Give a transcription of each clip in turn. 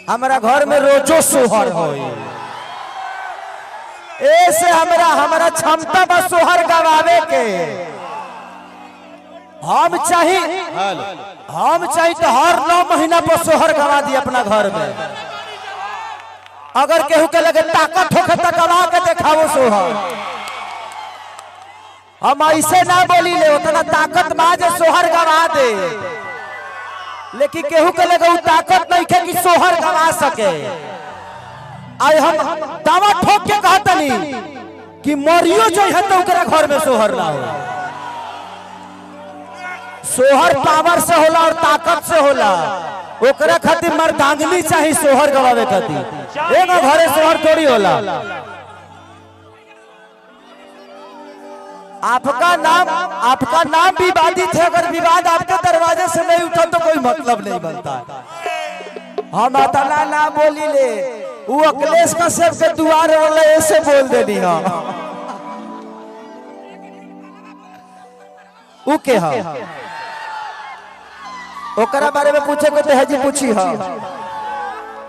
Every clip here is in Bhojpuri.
हमारा घर में रोजो सोहर हो, ऐसे हमारा क्षमता बस सोहर गवावे के। हम चाहिए तो हर 9 महीना पर सोहर गवा दी अपना घर में। अगर केहू के लगे ताकत होके तो गवा के देखाओ सोहर। हम ऐसे ना बोली ले उतना ताकत बाज सोहर गवा दे, लेकिन केहू के लगे ताकत नहीं है कि सोहर गवा सके। आज हम दावा ठोक के कहतनी कि मरियो जो है तो उनके घर में सोहर ना हो। सोहर पावर से होला और ताकत से होला, ओकरा खातिर मर्दांगनी चाहिए सोहर गवावे खातिर। एगो घरे सोहर थोड़ी होला। आपका नाम विवादित है, अगर विवाद आपके दरवाजे से नहीं उठा तो कोई मतलब नहीं बनता। हम अतला ना बोली ले, वो अखिलेश कश्यप के दुआर वाले ऐसे बोल देनी है। के ओकरा बारे में पूछे को तो है जी पूछी है।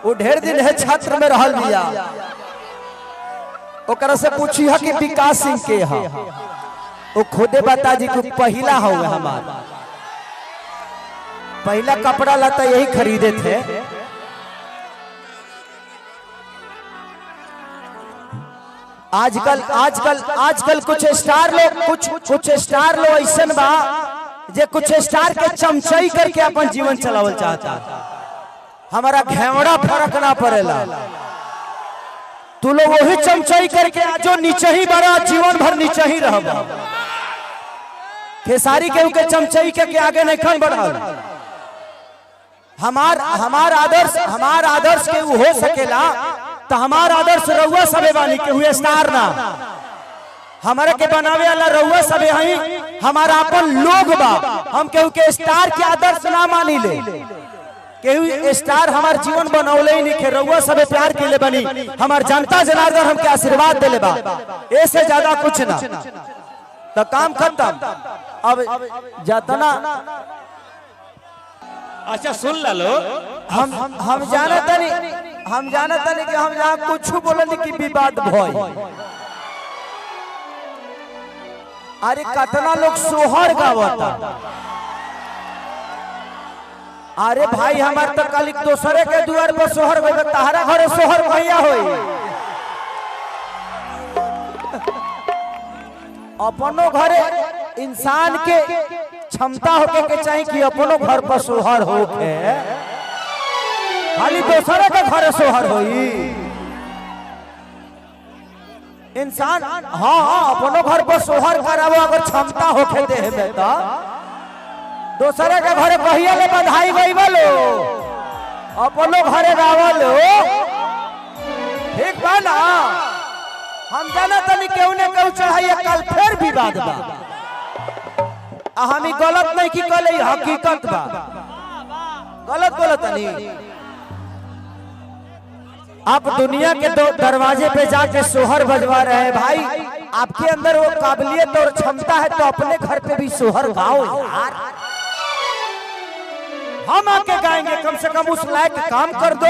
वो ढेर दिन है छात्र में रहल बिया, ओकरा से पूछी है कि विकास सिंह के है। वो खुदे बता जी को पहला हो हमारा पहला कपड़ा लता यही खरीदे थे। आजकल कुछ स्टार लोग ऐसन बा जे कुछ स्टार के चमचई करके अपन जीवन चलावल चाहता। हमारा घेवड़ा फर्क ना पड़ेला, तू लोग वही चमचई करके जो नीचे ही बड़ा जीवन भर नीचे ही रहबा। खेसारी के चमचई के आगे नहीं खन बढ़ल। हमार आदर्श के हो सकेला तो हमार आदर्श रउआ सबे बानी के हुए स्टार ना। हमारे के बनावे वाला रउआ सबे हई, हमारा अपन लोग बा। हम केहू के स्टार के आदर्श ना मानी ले। केहू स्टार हमार जीवन बनौले ही नहीं के, रउआ सबे प्यार के ले बनी। हमार जनता जनार्दन हमके आशीर्वाद देले बा, ऐसे ज्यादा कुछ ना। तो काम खत्म। अब जतना अच्छा सुन लो, हम जानता नहीं कि हम यहाँ कुछ बोलने की विवाद भई। अरे कितना लोग सोहर गावता। अरे भाई हमार तो कल दूसरे के द्वार पर सोहर गए, तहरा घरे सोहर भैया होई। अपनो घरे इंसान के क्षमता होके के चाहिए कि अपनो घर पर सोहर होके, खाली दूसरे के घरे सोहर होई। इंसान हाँ अपनो घर पर सोहर करावो अगर क्षमता होके देह में तो। दूसरे के घरे कहिया ले बधाई गई बोलो, अपनो घरे गावलो, ठीक बा ना। हम जाना तनी केहू ने केहू चढ़ाइए, कल फिर विवाद बा। हम गलत नहीं की कले, हकीकत बा। गलत बोलत नहीं। आप दुनिया के दरवाजे पे जाके सोहर बजवा रहे हैं भाई। आपके अंदर वो काबिलियत और क्षमता है तो अपने घर पे भी सोहर गाओ यार। हम आके गाएंगे, कम से कम उस लायक काम कर दो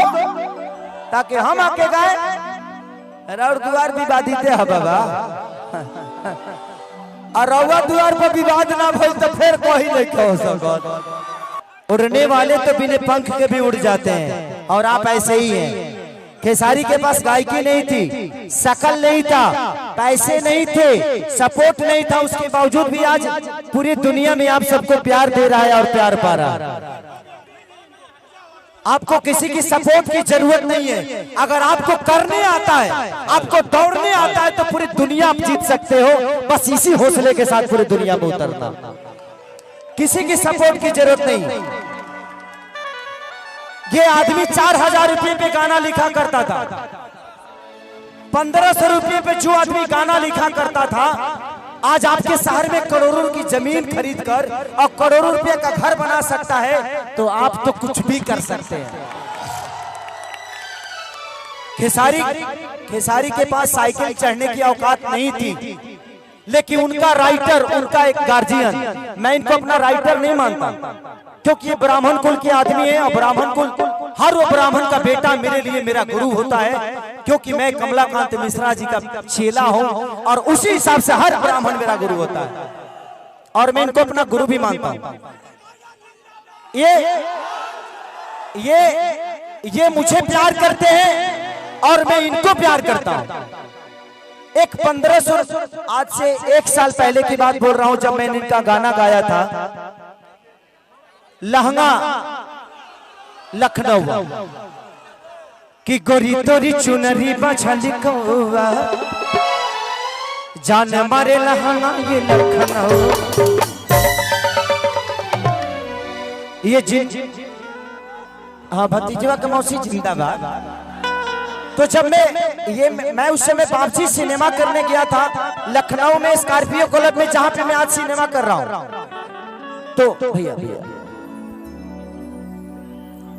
ताकि हम आके गाए। और द्वार विवादित है बाबा, और रउआ द्वार पर विवाद ना भइल तो फिर कोई नहीं कह सकत। उड़ने वाले तो बिना पंख के भी उड़ जाते हैं, और आप ऐसे ही हैं। खेसारी के पास गायकी नहीं थी, शकल नहीं था, पैसे नहीं थे, सपोर्ट नहीं था, उसके बावजूद भी आज पूरी दुनिया में आप सबको प्यार दे रहा है और प्यार पा रहा है। आपको किसी की सपोर्ट की जरूरत नहीं है। अगर आपको करने आता है, आपको दौड़ने आता है तो पूरी दुनिया आप जीत सकते हो। बस इसी हौसले के साथ पूरी दुनिया में उतरना, किसी की सपोर्ट की जरूरत नहीं। ये आदमी 4000 रुपये पे गाना लिखा करता था, 1500 रुपये पे जो आदमी गाना लिखा करता था आज आपके शहर में करोड़ों की जमीन खरीद कर और करोड़ों रुपए का घर बना सकता है, तो आप तो कुछ भी कर सकते हैं। खेसारी के पास साइकिल चढ़ने की औकात नहीं थी, लेकिन उनका राइटर, उनका एक गार्जियन, मैं इनको अपना राइटर नहीं मानता क्योंकि ये ब्राह्मण कुल के आदमी है और ब्राह्मण कुल हर वो ब्राह्मण का बेटा मेरे लिए मेरा गुरु होता है, क्योंकि मैं कमलाकांत मिश्रा जी का चेला हूं और उसी हिसाब से हर ब्राह्मण मेरा गुरु होता है और मैं इनको अपना गुरु भी मानता हूं। ये मुझे प्यार करते हैं और मैं इनको प्यार करता हूं। एक 1500 आज से 1 साल पहले की बात बोल रहा हूं, जब मैंने इनका गाना गाया था लहंगा लखनऊ कि गोरी तोरी चुनरी बछली कौवा जान मारे लहंगा ये लखनऊ। ये हाँ भतीजवा का मौसी जिंदाबाद। तो जब मैं उस समय वापसी सिनेमा करने गया था लखनऊ में स्कॉर्पियो क्लब में, जहां पे मैं आज सिनेमा कर रहा हूं। तो भैया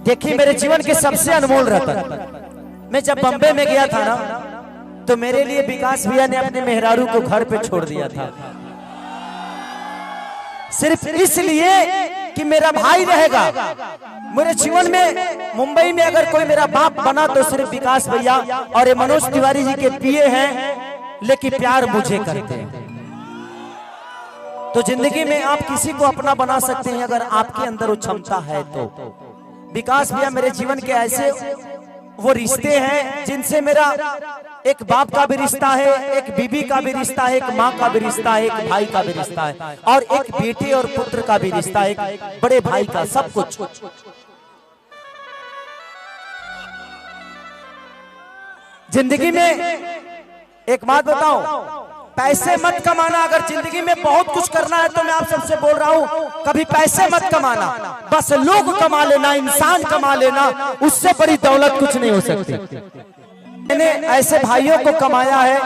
देखिए मेरे जीवन के सबसे अनमोल रतन, मैं जब बम्बे में गया था ना तो मेरे लिए विकास भैया ने अपने मेहरारू को घर पे छोड़ दिया था, सिर्फ इसलिए कि मेरा भाई रहेगा मेरे जीवन में। मुंबई में अगर कोई मेरा बाप बना तो सिर्फ विकास भैया और ये मनोज तिवारी जी के पिए हैं, लेकिन प्यार मुझे करते हैं। तो जिंदगी में आप किसी को अपना बना सकते हैं अगर आपके अंदर वो क्षमता है तो। विकास भैया मेरे जीवन के ऐसे वो रिश्ते हैं जिनसे मेरा एक बाप का भी रिश्ता है, एक बीबी का भी रिश्ता है, एक माँ का भी रिश्ता है, एक भाई का भी रिश्ता है और एक बेटे और पुत्र का भी रिश्ता है, एक बड़े भाई का, सब कुछ। जिंदगी में एक बात बताऊं, पैसे मत कमाना। अगर जिंदगी में बहुत कुछ करना है तो मैं आप सबसे बोल रहा हूं, कभी पैसे मत कमाना, बस लोग कमा लेना, इंसान कमा लेना, उससे बड़ी दौलत कुछ नहीं हो सकती। मैंने ऐसे भाइयों को कमाया है,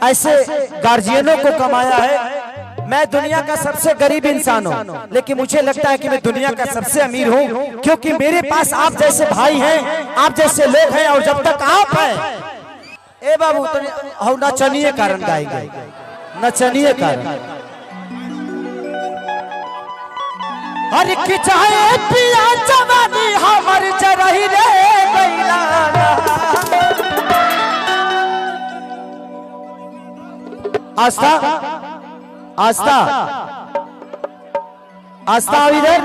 ऐसे गार्जियनों को कमाया है। मैं दुनिया का सबसे गरीब इंसान हूं, लेकिन मुझे लगता है कि मैं दुनिया का सबसे अमीर हूं, क्योंकि मेरे पास आप जैसे भाई हैं, आप जैसे लोग हैं। और जब तक आप हैं, ए बाबू तो हम नचनीय कारण गाएंगे, नचनीय कारण। हर की चाहे पिया जवानी हमर जरही रे गइला। आस्था आस्था आस्था इधर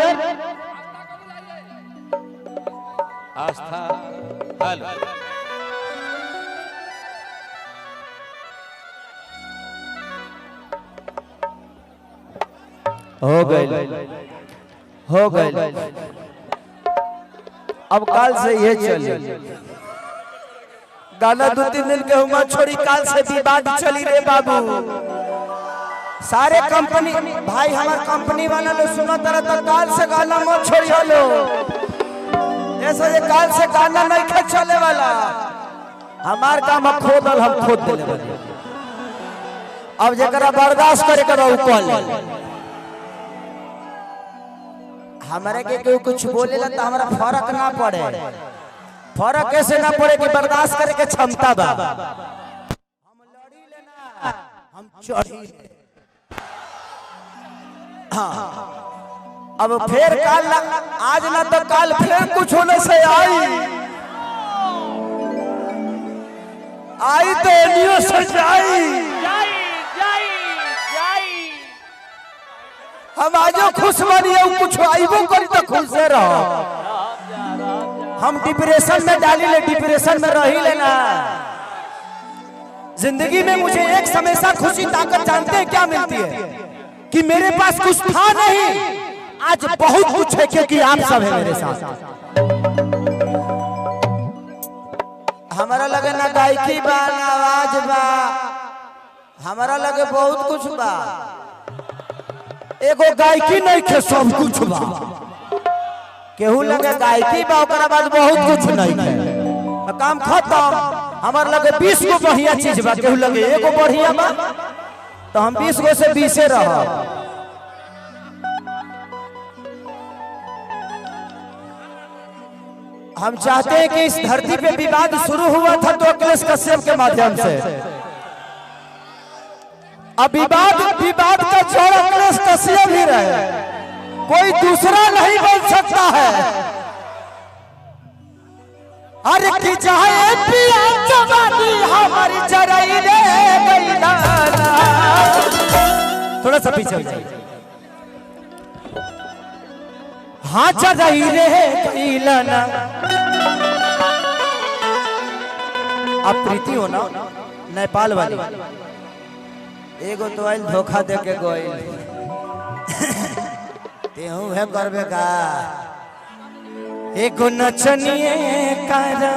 आस्था हेलो हो गए हो गए। अब काल से ये चले गाना 2-3 दिन के हुआ छोड़ी, काल से विवाद चली रे बाबू। सारे कंपनी भाई हमार कंपनी वाला लोग सुना तरह तो काल से गाना मत छोड़ी लो, ऐसा ये काल से गाना नहीं खे चले वाला। हमार काम खोदल हम खोद देले वाले। अब जरा बर्दाश्त करे करो कॉल हमारे के कोई कुछ बोलेला तो हमारा फर्क ना पड़े। फर्क कैसे ना पड़े कि बर्दाश्त करे के क्षमता बा। हम लड़ी लेना, हम चढ़ी ले। हाँ अब फिर काल आज ना तो काल फिर कुछ होने से आई तो एनियो से जाई। हम आजो खुश बनिए, कुछ आईबो करी तो खुश से रहो। हम डिप्रेशन में डाली ले, डिप्रेशन में रही लेना। जिंदगी में मुझे एक हमेशा खुशी ताकत जानते हैं क्या मिलती है कि मेरे पास कुछ था नहीं, आज बहुत कुछ है क्योंकि आप सब है मेरे साथ। हमारा लगे ना गायकी बा ना आवाज बा, हमारा लगे बहुत कुछ बा। एगो गायकी नहीं खे सब कुछ बा। केहू लगे गायकी बा ओकरा बाद बहुत कुछ नहीं खे, काम खत्म। हमार लगे 20 गो बढ़िया चीज बा, केहू लगे एगो बढ़िया बा तो हम 20 गो से 20 रह। हम चाहते हैं कि इस धरती पे विवाद शुरू हुआ था तो अखिलेश कश्यप के माध्यम से। अब विवाद का जड़ अखिलेश कश्यप ही रहे, कोई दूसरा नहीं बन सकता है। अरे की जाए पिया जवानी हमारी जराई रे गईला। थोड़ा सा पीछे हो जाइए। हाँ जराई रे गईला ना। आप प्रीति हो ना नेपाल वाली, एगो तो आइल धोखा दे के गोइल तेहू है करबे का एगो नचनिए कारा